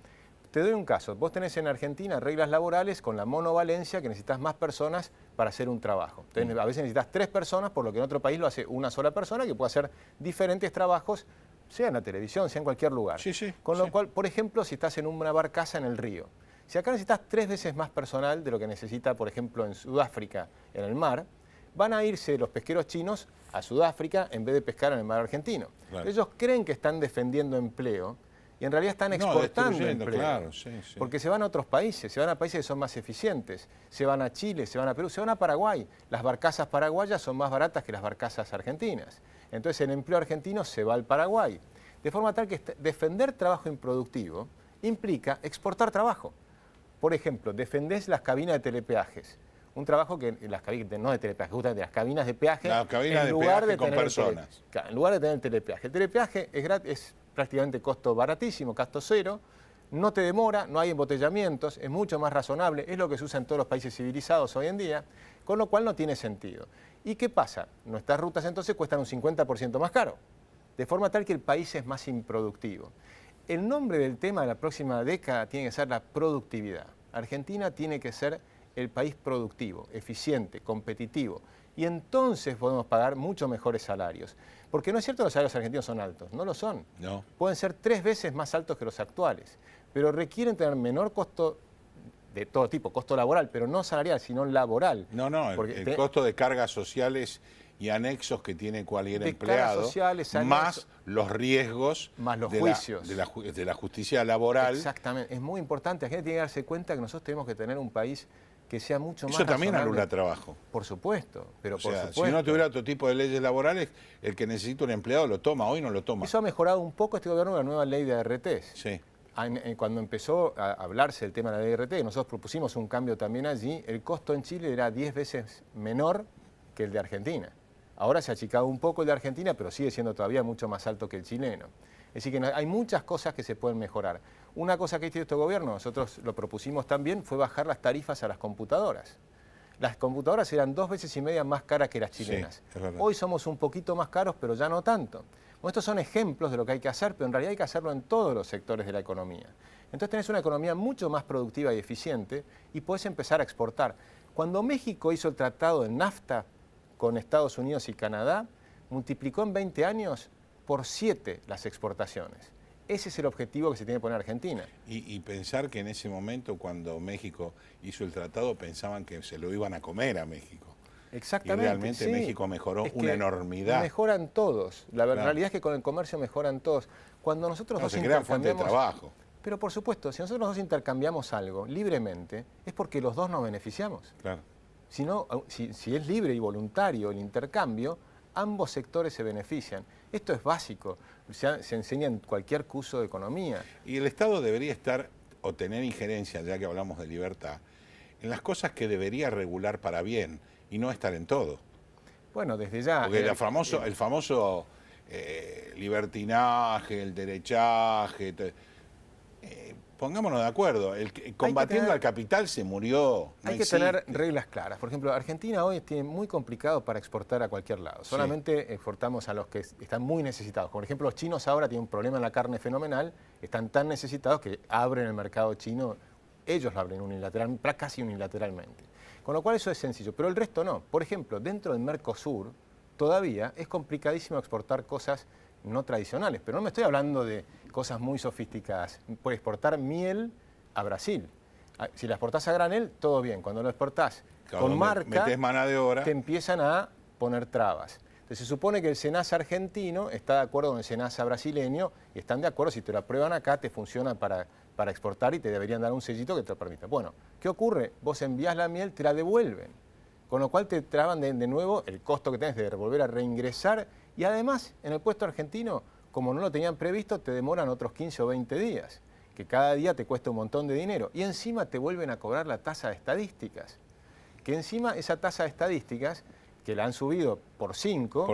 te doy un caso. Vos tenés en Argentina reglas laborales con la monovalencia que necesitas más personas para hacer un trabajo. Entonces, a veces necesitas 3 personas, por lo que en otro país lo hace una sola persona que puede hacer diferentes trabajos, sea en la televisión, sea en cualquier lugar. Sí, sí, Con lo sí. cual, por ejemplo, si estás en una barcaza en el río, si acá necesitas 3 veces más personal de lo que necesita, por ejemplo, en Sudáfrica, en el mar, van a irse los pesqueros chinos a Sudáfrica en vez de pescar en el mar argentino. Claro. Ellos creen que están defendiendo empleo y en realidad están exportando destruyendo, empleo. claro, sí, sí. Porque se van a otros países, se van a países que son más eficientes, se van a Chile, se van a Perú, se van a Paraguay. Las barcazas paraguayas son más baratas que las barcazas argentinas. Entonces el empleo argentino se va al Paraguay. De forma tal que defender trabajo improductivo implica exportar trabajo. Por ejemplo, defendés las cabinas de telepeajes. Un trabajo que las cabinas, no de telepeaje, justamente las cabinas de peaje. La cabina de peaje con personas. En lugar de tener el telepeaje. El telepeaje es prácticamente costo baratísimo, costo cero, no te demora, no hay embotellamientos, es mucho más razonable, es lo que se usa en todos los países civilizados hoy en día, con lo cual no tiene sentido. ¿Y qué pasa? Nuestras rutas entonces cuestan un 50% más caro, de forma tal que el país es más improductivo. El nombre del tema de la próxima década tiene que ser la productividad. Argentina tiene que ser el país productivo, eficiente, competitivo. Y entonces podemos pagar mucho mejores salarios. Porque no es cierto que los salarios argentinos son altos, no lo son. No. Pueden ser 3 veces más altos que los actuales, pero requieren tener menor costo de todo tipo, costo laboral, pero no salarial, sino laboral. No, Porque el costo de cargas sociales y anexos que tiene cualquier de empleado, cargas sociales, más anexos, los riesgos más los de juicios. de la justicia laboral. Exactamente, es muy importante. La gente tiene que darse cuenta que nosotros tenemos que tener un país que sea mucho más Eso también razonable. anula trabajo. Por supuesto, pero O sea, por supuesto. si no tuviera otro tipo de leyes laborales, el que necesita un empleado lo toma, hoy no lo toma. Eso ha mejorado un poco este gobierno con la nueva ley de ARTs. Sí. Cuando empezó a hablarse del tema de la ley de ART, nosotros propusimos un cambio también allí, el costo en Chile era 10 veces menor que el de Argentina. Ahora se ha achicado un poco el de Argentina, pero sigue siendo todavía mucho más alto que el chileno. Es decir, que hay muchas cosas que se pueden mejorar. Una cosa que hizo este gobierno, nosotros lo propusimos también, fue bajar las tarifas a las computadoras. Las computadoras eran 2,5 veces más caras que las chilenas. Sí, es verdad. Hoy somos un poquito más caros, pero ya no tanto. Bueno, estos son ejemplos de lo que hay que hacer, pero en realidad hay que hacerlo en todos los sectores de la economía. Entonces tenés una economía mucho más productiva y eficiente y podés empezar a exportar. Cuando México hizo el tratado de NAFTA con Estados Unidos y Canadá, multiplicó en 20 años por 7 las exportaciones. Ese es el objetivo que se tiene que poner Argentina. Y pensar que en ese momento, cuando México hizo el tratado, pensaban que se lo iban a comer a México. Exactamente. Y realmente sí. México mejoró Es que una enormidad. Mejoran todos. La Claro. realidad es que con el comercio mejoran todos. Cuando nosotros No, dos se crean fuentes de intercambiamos... trabajo. Pero por supuesto, si nosotros dos intercambiamos algo libremente, es porque los dos nos beneficiamos. Claro. Si es libre y voluntario el intercambio, ambos sectores se benefician. Esto es básico, se enseña en cualquier curso de economía. Y el Estado debería estar o tener injerencia, ya que hablamos de libertad, en las cosas que debería regular para bien y no estar en todo. Bueno, desde ya... Porque el famoso libertinaje, el derechaje, pongámonos de acuerdo, combatiendo al capital se murió. no Hay que existe. tener reglas claras. Por ejemplo, Argentina hoy tiene muy complicado para exportar a cualquier lado. Solamente exportamos a los que están muy necesitados. Por ejemplo, los chinos ahora tienen un problema en la carne fenomenal, están tan necesitados que abren el mercado chino, ellos lo abren casi unilateralmente. Con lo cual eso es sencillo, pero el resto no. Por ejemplo, dentro del Mercosur todavía es complicadísimo exportar cosas no tradicionales, pero no me estoy hablando de cosas muy sofisticadas. Por exportar miel a Brasil. Si la exportás a granel, todo bien. Cuando lo exportás Claro, con marca, metés mano de obra. te empiezan a poner trabas. Entonces se supone que el SENASA argentino está de acuerdo con el SENASA brasileño y están de acuerdo, si te lo aprueban acá, te funciona para exportar y te deberían dar un sellito que te lo permita. Bueno, ¿qué ocurre? Vos envías la miel, te la devuelven, con lo cual te traban de nuevo el costo que tenés de volver a reingresar y además en el puesto argentino, como no lo tenían previsto, te demoran otros 15 o 20 días, que cada día te cuesta un montón de dinero y encima te vuelven a cobrar la tasa de estadísticas, que encima esa tasa de estadísticas que la han subido por 5,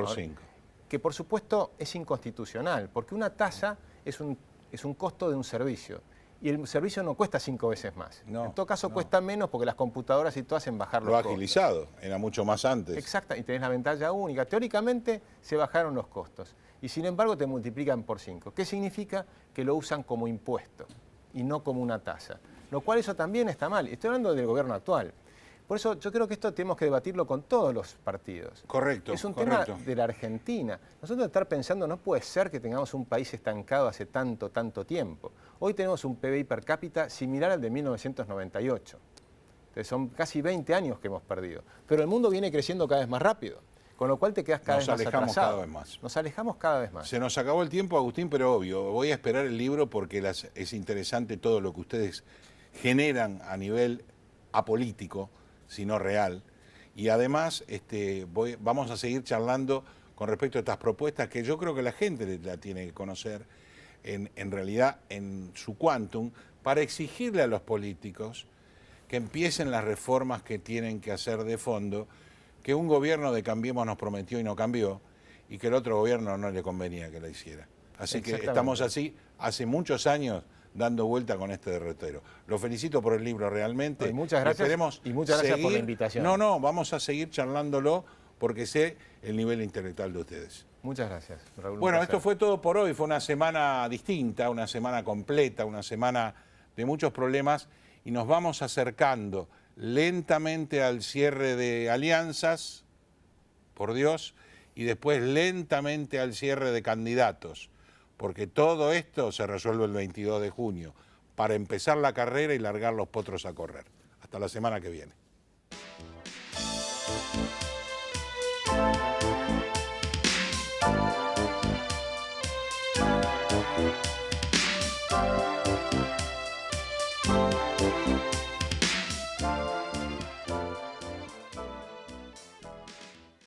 que por supuesto es inconstitucional, porque una tasa es un costo de un servicio, y el servicio no cuesta 5 veces más. No, en todo caso no. cuesta menos porque las computadoras y todo hacen bajar los Lo ha costos. agilizado, era mucho más antes. Exacto, y tenés la ventana única. Teóricamente se bajaron los costos, y sin embargo te multiplican por 5. ¿Qué significa? Que lo usan como impuesto, y no como una tasa. Lo cual eso también está mal. Estoy hablando del gobierno actual. Por eso yo creo que esto tenemos que debatirlo con todos los partidos. Correcto. Es un correcto. tema de la Argentina. Nosotros estar pensando, no puede ser que tengamos un país estancado hace tanto tiempo. Hoy tenemos un PBI per cápita similar al de 1998. Entonces son casi 20 años que hemos perdido. Pero el mundo viene creciendo cada vez más rápido, con lo cual te quedas cada vez más atrasado. Nos alejamos cada vez más. Nos alejamos cada vez más. Se nos acabó el tiempo, Agustín, pero obvio, voy a esperar el libro porque es interesante todo lo que ustedes generan a nivel apolítico, sino real. Y además vamos a seguir charlando con respecto a estas propuestas que yo creo que la gente la tiene que conocer en realidad en su quantum para exigirle a los políticos que empiecen las reformas que tienen que hacer de fondo, que un gobierno de Cambiemos nos prometió y no cambió, y que el otro gobierno no le convenía que la hiciera. Así que estamos así hace muchos años dando vuelta con este derrotero. Lo felicito por el libro realmente. Y muchas gracias. Y muchas gracias por la invitación. No, vamos a seguir charlándolo porque sé el nivel intelectual de ustedes. Muchas gracias, Raúl. Bueno, esto fue todo por hoy. Fue una semana distinta, una semana completa, una semana de muchos problemas y nos vamos acercando lentamente al cierre de alianzas, por Dios, y después lentamente al cierre de candidatos, porque todo esto se resuelve el 22 de junio, para empezar la carrera y largar los potros a correr. Hasta la semana que viene.